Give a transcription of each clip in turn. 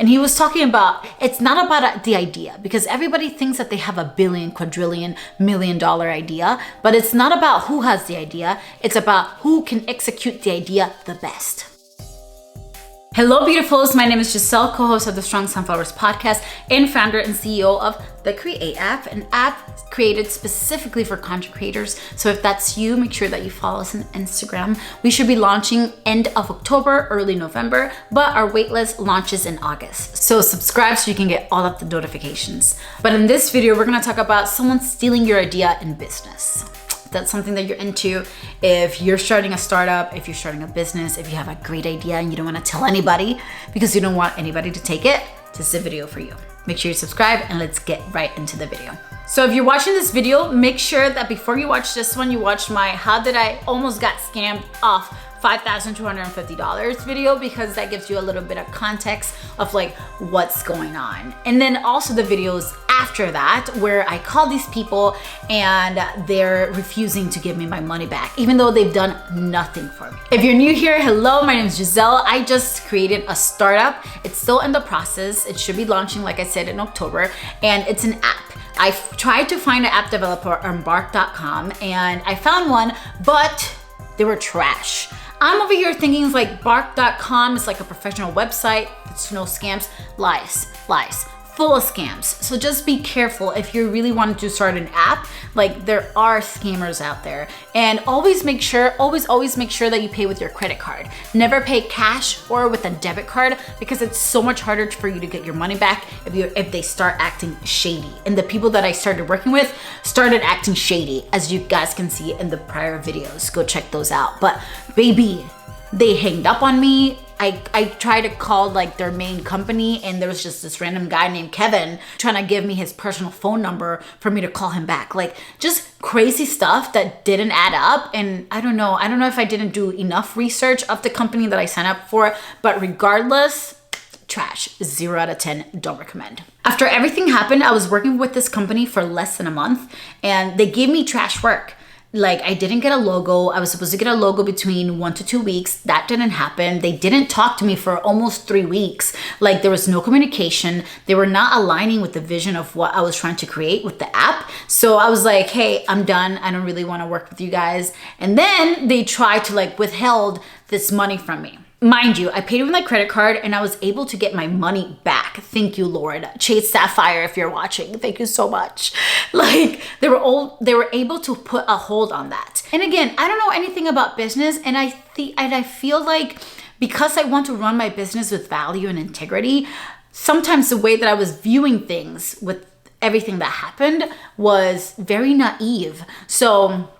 And he was talking about, it's not about the idea, because everybody thinks that they have a billion, quadrillion, $1,000,000 idea, but it's not about who has the idea. It's about who can execute the idea the best. Hello, beautifuls. My name is Giselle, co-host of the Strong Sunflowers podcast and founder and CEO of the Create app, an app created specifically for content creators. So if that's you, make sure that you follow us on Instagram. We should be launching end of October, early November, but our waitlist launches in August. So subscribe so you can get all of the notifications. But in this video, we're gonna talk about someone stealing your idea in business. That's something that you're into. If you're starting a startup, if you're starting a business, if you have a great idea and you don't want to tell anybody because you don't want anybody to take it, this is a video for you. Make sure you subscribe and let's get right into the video. So if you're watching this video, make sure that before you watch this one, you watch my how did I almost got scammed off $5,250 video, because that gives you a little bit of context of like what's going on. And then also the videos after that where I call these people and they're refusing to give me my money back, even though they've done nothing for me. If you're new here, hello, my name is Giselle. I just created a startup. It's still in the process. It should be launching, like I said, in October, and it's an app. I tried to find an app developer on bark.com and I found one, but they were trash. I'm over here thinking it's like bark.com is like a professional website. It's no scams. Lies, full of scams. So just be careful if you really want to start an app. Like, there are scammers out there, and always make sure that you pay with your credit card. Never pay cash or with a debit card, because it's so much harder for you to get your money back if they start acting shady. And the people that I started working with started acting shady, as you guys can see in the prior videos. Go check those out. But baby, they hanged up on me. I tried to call like their main company, and there was just this random guy named Kevin trying to give me his personal phone number for me to call him back. Like, just crazy stuff that didn't add up. And I don't know if I didn't do enough research of the company that I signed up for, but regardless, trash. 0 out of 10, don't recommend. After everything happened, I was working with this company for less than a month, and they gave me trash work. Like, I didn't get a logo. I was supposed to get a logo between 1 to 2 weeks. That didn't happen. They didn't talk to me for almost 3 weeks. Like, there was no communication. They were not aligning with the vision of what I was trying to create with the app. So I was like, hey, I'm done. I don't really want to work with you guys. And then they tried to like withheld this money from me. Mind you, I paid with my credit card and I was able to get my money back. Thank you, Lord. Chase Sapphire, if you're watching, thank you so much. Like, they were able to put a hold on that. And again, I don't know anything about business, and I feel like because I want to run my business with value and integrity, sometimes the way that I was viewing things with everything that happened was very naive. So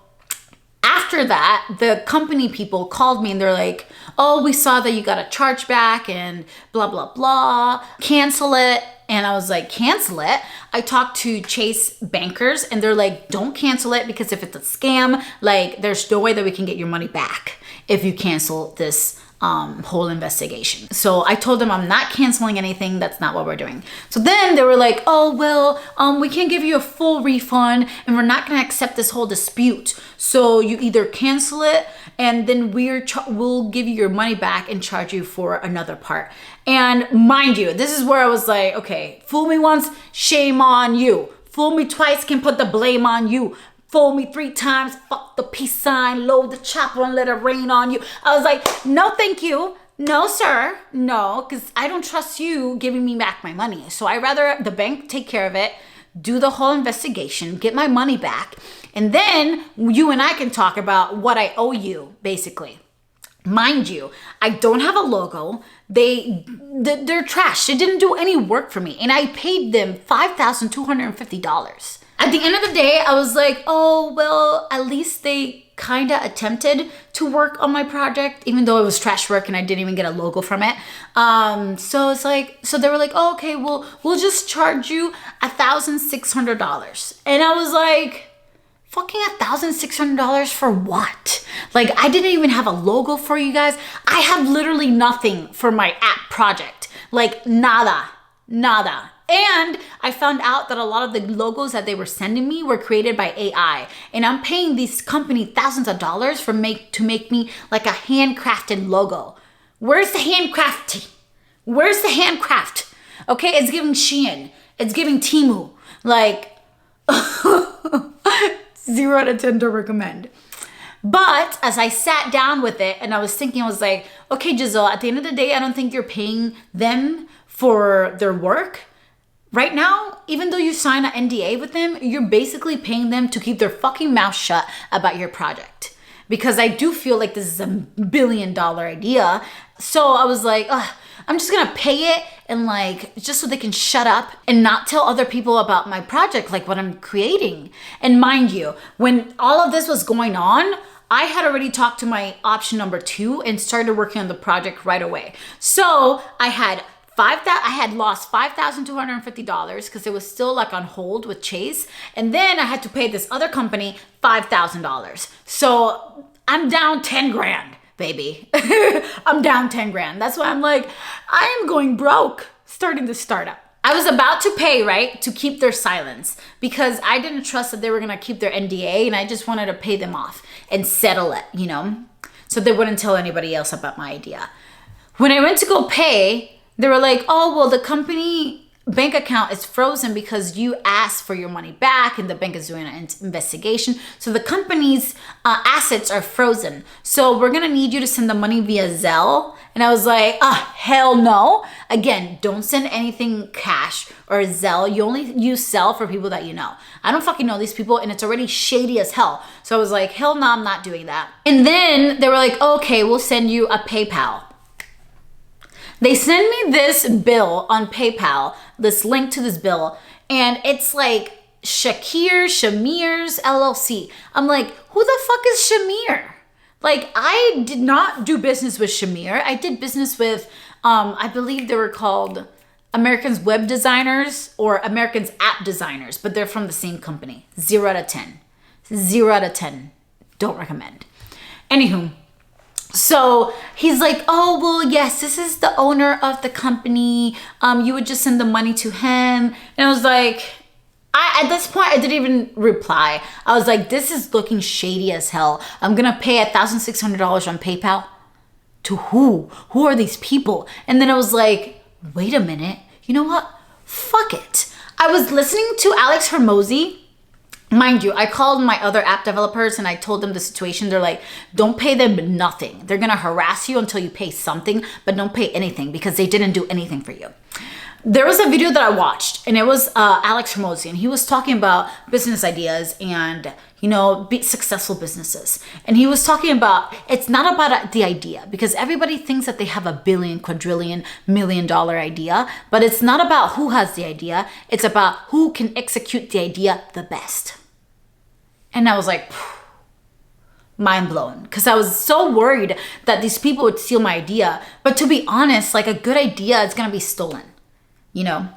after that, the company people called me and they're like, oh, we saw that you got a chargeback and blah, blah, blah, cancel it. And I was like, cancel it? I talked to Chase bankers and they're like, don't cancel it, because if it's a scam, like, there's no way that we can get your money back if you cancel this whole investigation. So I told them I'm not canceling anything. That's not what we're doing. So then they were like, oh, well, we can't give you a full refund and we're not going to accept this whole dispute. So you either cancel it and then we'll give you your money back and charge you for another part. And mind you, this is where I was like, okay, fool me once, shame on you. Fool me twice, can put the blame on you. Fool me 3 times, fuck the peace sign, load the chopper and let it rain on you. I was like, no, thank you. No, sir. No, because I don't trust you giving me back my money. So I rather the bank take care of it, do the whole investigation, get my money back, and then you and I can talk about what I owe you, basically. Mind you, I don't have a logo. They're trash. They didn't do any work for me, and I paid them $5,250. At the end of the day, I was like, oh, well, at least they kind of attempted to work on my project, even though it was trash work and I didn't even get a logo from it. So it's like, so they were like, oh, okay, well, we'll just charge you $1,600. And I was like, fucking $1,600 for what? Like, I didn't even have a logo for you guys. I have literally nothing for my app project. Like, nada. And I found out that a lot of the logos that they were sending me were created by AI. And I'm paying this company thousands of dollars to make me like a handcrafted logo. Where's the handcraft? Where's the handcraft? Okay, it's giving Shein. It's giving Temu. Like, 0 out of 10 don't recommend. But as I sat down with it and I was thinking, I was like, okay, Giselle, at the end of the day, I don't think you're paying them for their work. Right now, even though you sign an NDA with them, you're basically paying them to keep their fucking mouth shut about your project. Because I do feel like this is a $1 billion idea. So I was like, ugh, I'm just gonna pay it and like, just so they can shut up and not tell other people about my project, like what I'm creating. And mind you, when all of this was going on, I had already talked to my option number 2 and started working on the project right away. So I had lost $5,250 because it was still like on hold with Chase. And then I had to pay this other company $5,000. So I'm down 10 grand, baby. I'm down 10 grand. That's why I'm like, I am going broke starting this startup. I was about to pay, right, to keep their silence because I didn't trust that they were going to keep their NDA and I just wanted to pay them off and settle it, you know, so they wouldn't tell anybody else about my idea. When I went to go pay, they were like, oh, well, the company bank account is frozen because you asked for your money back and the bank is doing an investigation. So the company's assets are frozen. So we're going to need you to send the money via Zelle. And I was like, hell no. Again, don't send anything cash or Zelle. You only use Zelle for people that you know. I don't fucking know these people and it's already shady as hell. So I was like, hell no, I'm not doing that. And then they were like, okay, we'll send you a PayPal. They send me this bill on PayPal, this link to this bill, and it's like Shamir's LLC. I'm like, who the fuck is Shamir? Like, I did not do business with Shamir. I did business with, I believe they were called Americans Web Designers or Americans App Designers, but they're from the same company. 0 out of 10. 0 out of 10. Don't recommend. Anywho. So he's like, oh, well, yes, this is the owner of the company. You would just send the money to him. And I was like, at this point, I didn't even reply. I was like, this is looking shady as hell. I'm going to pay $1,600 on PayPal. To who? Who are these people? And then I was like, wait a minute. You know what? Fuck it. I was listening to Alex Hormozy. Mind you, I called my other app developers and I told them the situation. They're like, don't pay them nothing. They're going to harass you until you pay something, but don't pay anything because they didn't do anything for you. There was a video that I watched and it was Alex Hormozy and he was talking about business ideas and, you know, successful businesses. And he was talking about, it's not about the idea because everybody thinks that they have a billion, quadrillion, $1 million idea, but it's not about who has the idea. It's about who can execute the idea the best. And I was like, mind blown, because I was so worried that these people would steal my idea. But to be honest, like a good idea is going to be stolen, you know.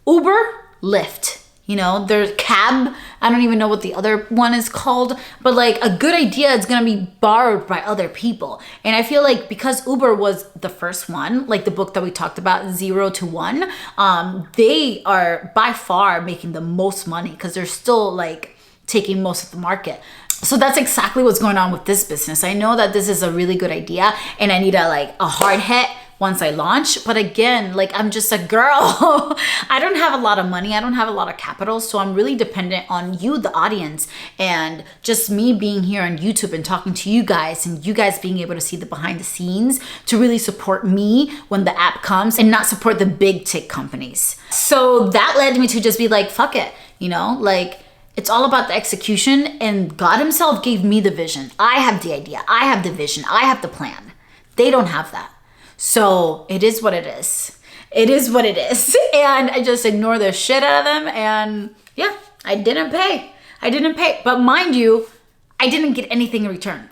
Uber, Lyft, you know, there's cab. I don't even know what the other one is called, but like a good idea is going to be borrowed by other people. And I feel like because Uber was the first one, like the book that we talked about, 0 to 1, they are by far making the most money because they're still like taking most of the market. So that's exactly what's going on with this business. I know that this is a really good idea and I need a hard hit once I launch. But again, like I'm just a girl. I don't have a lot of money. I don't have a lot of capital. So I'm really dependent on you, the audience, and just me being here on YouTube and talking to you guys and you guys being able to see the behind the scenes to really support me when the app comes and not support the big tech companies. So that led me to just be like, fuck it, you know, like it's all about the execution and God himself gave me the vision. I have the idea. I have the vision. I have the plan. They don't have that. So it is what it is. It is what it is. And I just ignore the shit out of them. And yeah, I didn't pay. I didn't pay. But mind you, I didn't get anything in return.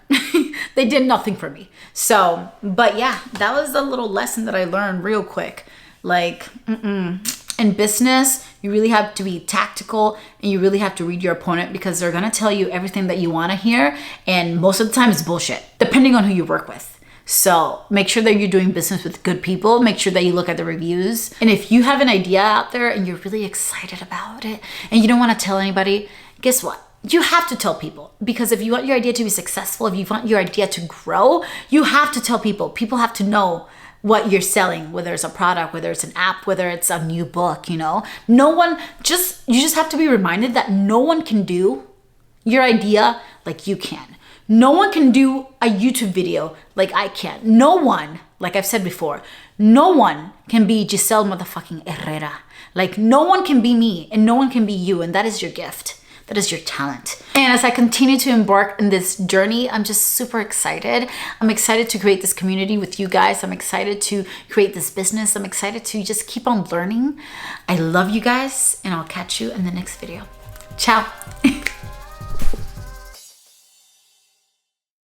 They did nothing for me. So, but yeah, that was a little lesson that I learned real quick. Like, in business, you really have to be tactical and you really have to read your opponent because they're gonna tell you everything that you wanna hear. And most of the time it's bullshit, depending on who you work with. So make sure that you're doing business with good people. Make sure that you look at the reviews. And if you have an idea out there and you're really excited about it and you don't wanna tell anybody, guess what? You have to tell people, because if you want your idea to be successful, if you want your idea to grow, you have to tell people. People have to know what you're selling, whether it's a product, whether it's an app, whether it's a new book, you know. No one, you just have to be reminded that no one can do your idea like you can. No one can do a YouTube video like I can. No one, like I've said before, no one can be Giselle motherfucking Herrera. Like no one can be me and no one can be you, and that is your gift. That is your talent. And as I continue to embark in this journey, I'm just super excited. I'm excited to create this community with you guys. I'm excited to create this business. I'm excited to just keep on learning. I love you guys, and I'll catch you in the next video. Ciao.